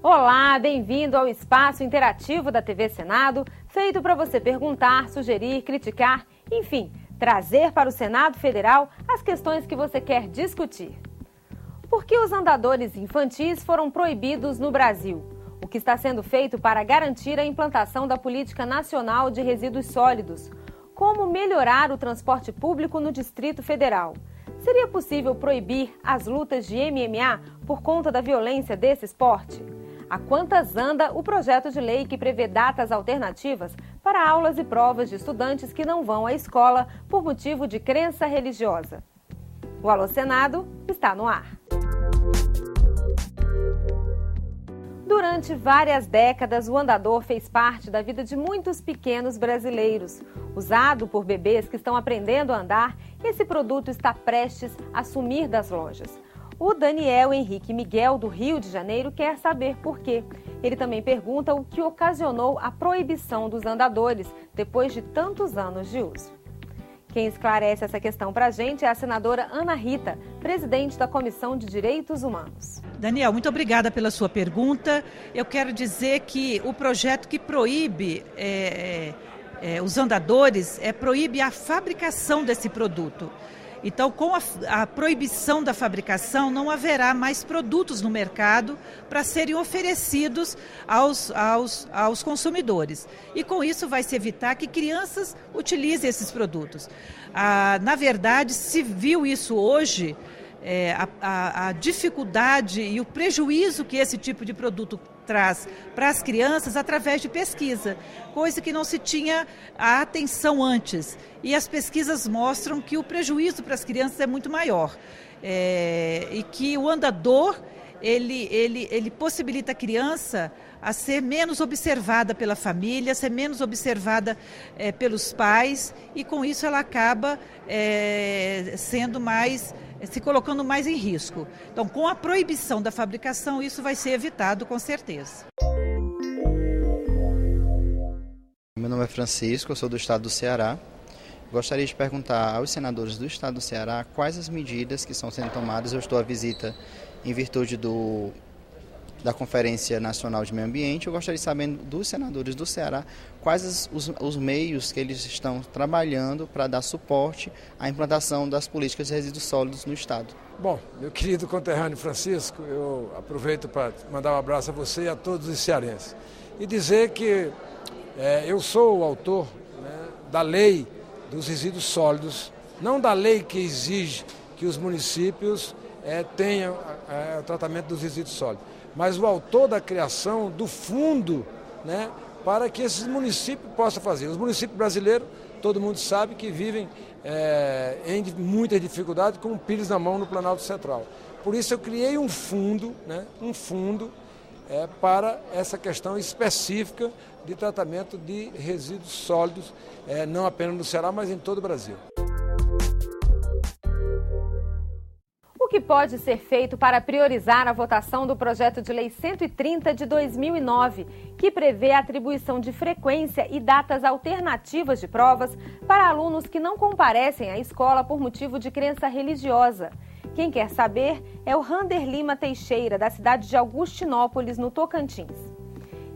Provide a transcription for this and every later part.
Olá, bem-vindo ao espaço interativo da TV Senado, feito para você perguntar, sugerir, criticar, enfim, trazer para o Senado Federal as questões que você quer discutir. Por que os andadores infantis foram proibidos no Brasil? O que está sendo feito para garantir a implantação da Política Nacional de Resíduos Sólidos? Como melhorar o transporte público no Distrito Federal? Seria possível proibir as lutas de MMA por conta da violência desse esporte? A quantas anda o projeto de lei que prevê datas alternativas para aulas e provas de estudantes que não vão à escola por motivo de crença religiosa? O Alô Senado está no ar. Durante várias décadas, o andador fez parte da vida de muitos pequenos brasileiros. Usado por bebês que estão aprendendo a andar, esse produto está prestes a sumir das lojas. O Daniel Henrique Miguel, do Rio de Janeiro, quer saber por quê. Ele também pergunta o que ocasionou a proibição dos andadores depois de tantos anos de uso. Quem esclarece essa questão para a gente é a senadora Ana Rita, presidente da Comissão de Direitos Humanos. Daniel, muito obrigada pela sua pergunta. Eu quero dizer que o projeto que proíbe os andadores proíbe a fabricação desse produto. Então, com a proibição da fabricação, não haverá mais produtos no mercado para serem oferecidos aos consumidores. E com isso vai se evitar que crianças utilizem esses produtos. Na verdade, se viu isso hoje, a dificuldade e o prejuízo que esse tipo de produto traz para as crianças através de pesquisa, coisa que não se tinha a atenção antes. E as pesquisas mostram que o prejuízo para as crianças é muito maior. E que o andador, ele possibilita a criança a ser menos observada pela família, ser menos observada pelos pais, e com isso ela acaba se colocando mais em risco. Então, com a proibição da fabricação, isso vai ser evitado com certeza. Meu nome é Francisco, eu sou do estado do Ceará. Gostaria de perguntar aos senadores do estado do Ceará quais as medidas que estão sendo tomadas. Eu estou à visita em virtude da Conferência Nacional de Meio Ambiente. Eu gostaria de saber dos senadores do Ceará quais os meios que eles estão trabalhando para dar suporte à implantação das políticas de resíduos sólidos no estado. Bom, meu querido conterrâneo Francisco, eu aproveito para mandar um abraço a você e a todos os cearenses. E dizer que eu sou o autor, da lei dos resíduos sólidos, não da lei que exige que os municípios tenham o tratamento dos resíduos sólidos, mas o autor da criação do fundo, para que esses municípios possam fazer. Os municípios brasileiros, todo mundo sabe que vivem em muitas dificuldades com o pires na mão no Planalto Central. Por isso eu criei um fundo, para essa questão específica de tratamento de resíduos sólidos, não apenas no Ceará, mas em todo o Brasil. O que pode ser feito para priorizar a votação do projeto de lei 130 de 2009, que prevê a atribuição de frequência e datas alternativas de provas para alunos que não comparecem à escola por motivo de crença religiosa? Quem quer saber é o Rander Lima Teixeira, da cidade de Augustinópolis, no Tocantins.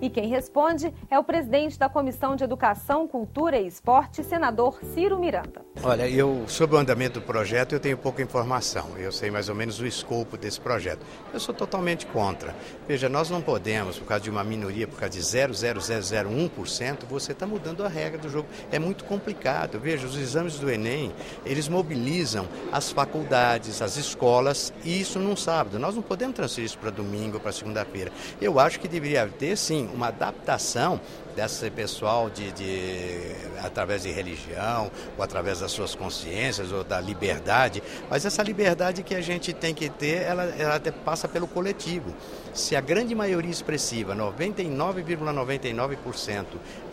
E quem responde é o presidente da Comissão de Educação, Cultura e Esporte, senador Ciro Miranda. Olha, sobre o andamento do projeto, eu tenho pouca informação. Eu sei mais ou menos o escopo desse projeto. Eu sou totalmente contra. Veja, nós não podemos, por causa de uma minoria, por causa de 0,0001%, você está mudando a regra do jogo. É muito complicado. Veja, os exames do Enem, eles mobilizam as faculdades, as escolas, e isso num sábado. Nós não podemos transferir isso para domingo, para segunda-feira. Eu acho que deveria ter, sim, uma adaptação desse pessoal através de religião, ou através das suas consciências, ou da liberdade, mas essa liberdade que a gente tem que ter, ela passa pelo coletivo. Se a grande maioria expressiva, 99,99%,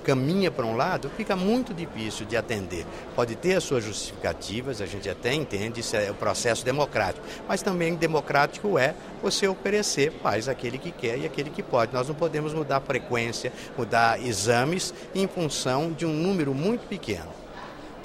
caminha para um lado, fica muito difícil de atender. Pode ter as suas justificativas, a gente até entende, isso é o processo democrático, mas também democrático é você oferecer, faz aquele que quer e aquele que pode. Nós não podemos mudar a frequência, mudar exames em função de um número muito pequeno.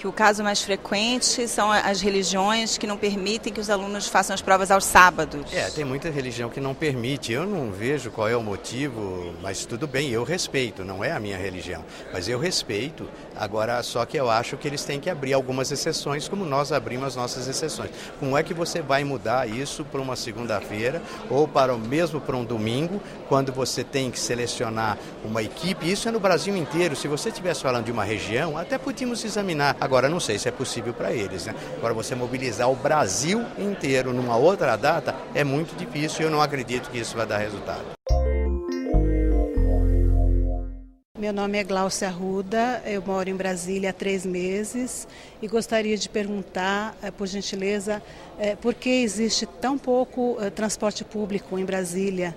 que o caso mais frequente são as religiões que não permitem que os alunos façam as provas aos sábados. Tem muita religião que não permite. Eu não vejo qual é o motivo, mas tudo bem, eu respeito, não é a minha religião, mas eu respeito. Agora, só que eu acho que eles têm que abrir algumas exceções, como nós abrimos as nossas exceções. Como é que você vai mudar isso para uma segunda-feira ou mesmo para um domingo, quando você tem que selecionar uma equipe? Isso é no Brasil inteiro. Se você estivesse falando de uma região, até podíamos examinar. Agora, não sei se é possível para eles, né? Agora, você mobilizar o Brasil inteiro numa outra data é muito difícil e eu não acredito que isso vai dar resultado. Meu nome é Glaucia Arruda, eu moro em Brasília há 3 meses e gostaria de perguntar, por gentileza, por que existe tão pouco transporte público em Brasília,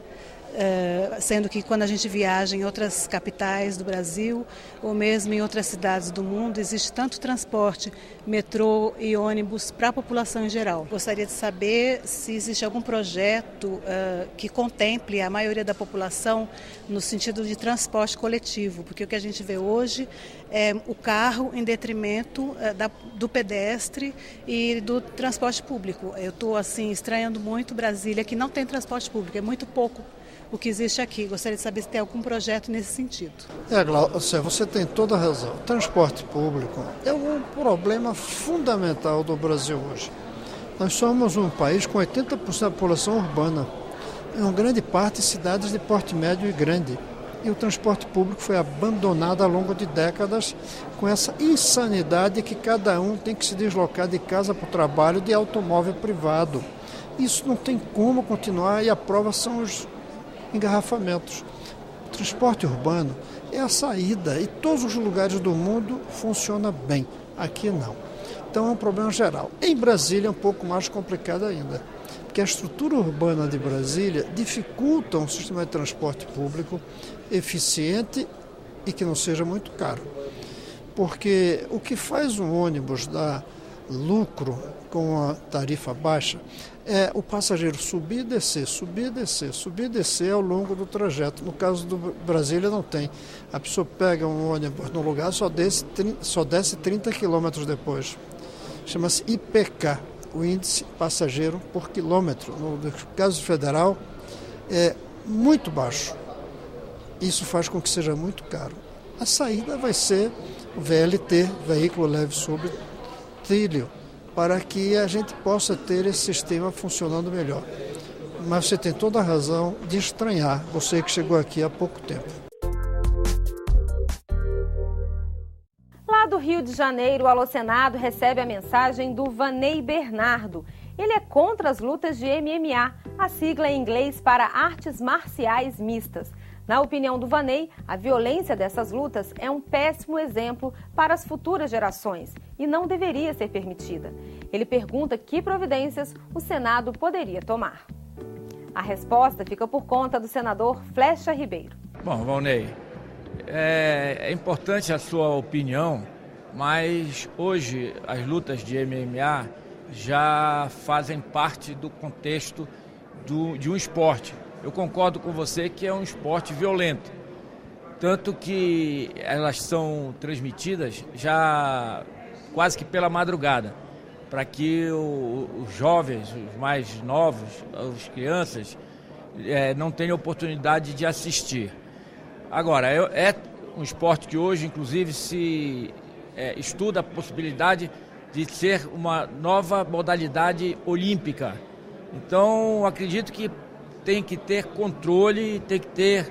sendo que quando a gente viaja em outras capitais do Brasil ou mesmo em outras cidades do mundo, existe tanto transporte, metrô e ônibus para a população em geral. Gostaria de saber se existe algum projeto que contemple a maioria da população no sentido de transporte coletivo, porque o que a gente vê hoje é o carro em detrimento do pedestre e do transporte público. Eu estou assim estranhando muito Brasília, que não tem transporte público, é muito pouco o que existe aqui. Gostaria de saber se tem algum projeto nesse sentido. Glaucia, você tem toda a razão. O transporte público é um problema fundamental do Brasil hoje. Nós somos um país com 80% da população urbana, em grande parte cidades de porte médio e grande. E o transporte público foi abandonado ao longo de décadas com essa insanidade que cada um tem que se deslocar de casa para o trabalho de automóvel privado. Isso não tem como continuar e a prova são os engarrafamentos. O transporte urbano é a saída e todos os lugares do mundo funciona bem. Aqui não. Então é um problema geral. Em Brasília é um pouco mais complicado ainda, porque a estrutura urbana de Brasília dificulta um sistema de transporte público eficiente e que não seja muito caro. Porque o que faz um ônibus dar lucro com a tarifa baixa é o passageiro subir e descer, subir e descer, subir e descer ao longo do trajeto. No caso do Brasília não tem. A pessoa pega um ônibus no lugar só desce 30 quilômetros depois. Chama-se IPK, o índice passageiro por quilômetro. No caso federal é muito baixo. Isso faz com que seja muito caro. A saída vai ser o VLT, veículo leve sobre trilho, para que a gente possa ter esse sistema funcionando melhor. Mas você tem toda a razão de estranhar, você que chegou aqui há pouco tempo. Lá do Rio de Janeiro, o Alô Senado recebe a mensagem do Vanei Bernardo. Ele é contra as lutas de MMA, a sigla em inglês para artes marciais mistas. Na opinião do Vanei, a violência dessas lutas é um péssimo exemplo para as futuras gerações e não deveria ser permitida. Ele pergunta que providências o Senado poderia tomar. A resposta fica por conta do senador Flecha Ribeiro. Bom, Vanei, é importante a sua opinião, mas hoje as lutas de MMA já fazem parte do contexto de um esporte. Eu concordo com você que é um esporte violento, tanto que elas são transmitidas já quase que pela madrugada, para que os jovens, os mais novos, as crianças, não tenham oportunidade de assistir. Agora, é um esporte que hoje, inclusive, se estuda a possibilidade de ser uma nova modalidade olímpica. Então, acredito que tem que ter controle, tem que ter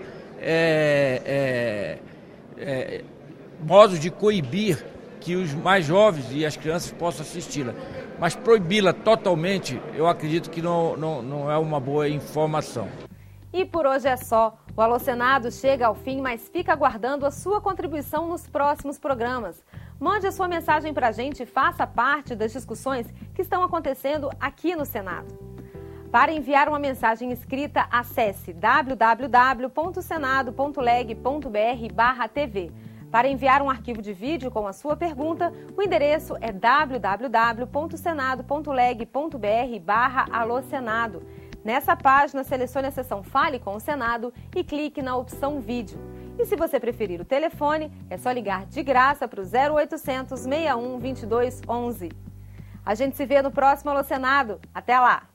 modos de coibir que os mais jovens e as crianças possam assisti-la. Mas proibi-la totalmente, eu acredito que não é uma boa informação. E por hoje é só. O Alô Senado chega ao fim, mas fica aguardando a sua contribuição nos próximos programas. Mande a sua mensagem para a gente e faça parte das discussões que estão acontecendo aqui no Senado. Para enviar uma mensagem escrita, acesse www.senado.leg.br/TV. Para enviar um arquivo de vídeo com a sua pergunta, o endereço é www.senado.leg.br/alôsenado. Nessa página, selecione a seção Fale com o Senado e clique na opção Vídeo. E se você preferir o telefone, é só ligar de graça para o 0800 61 22 11. A gente se vê no próximo Alô Senado. Até lá!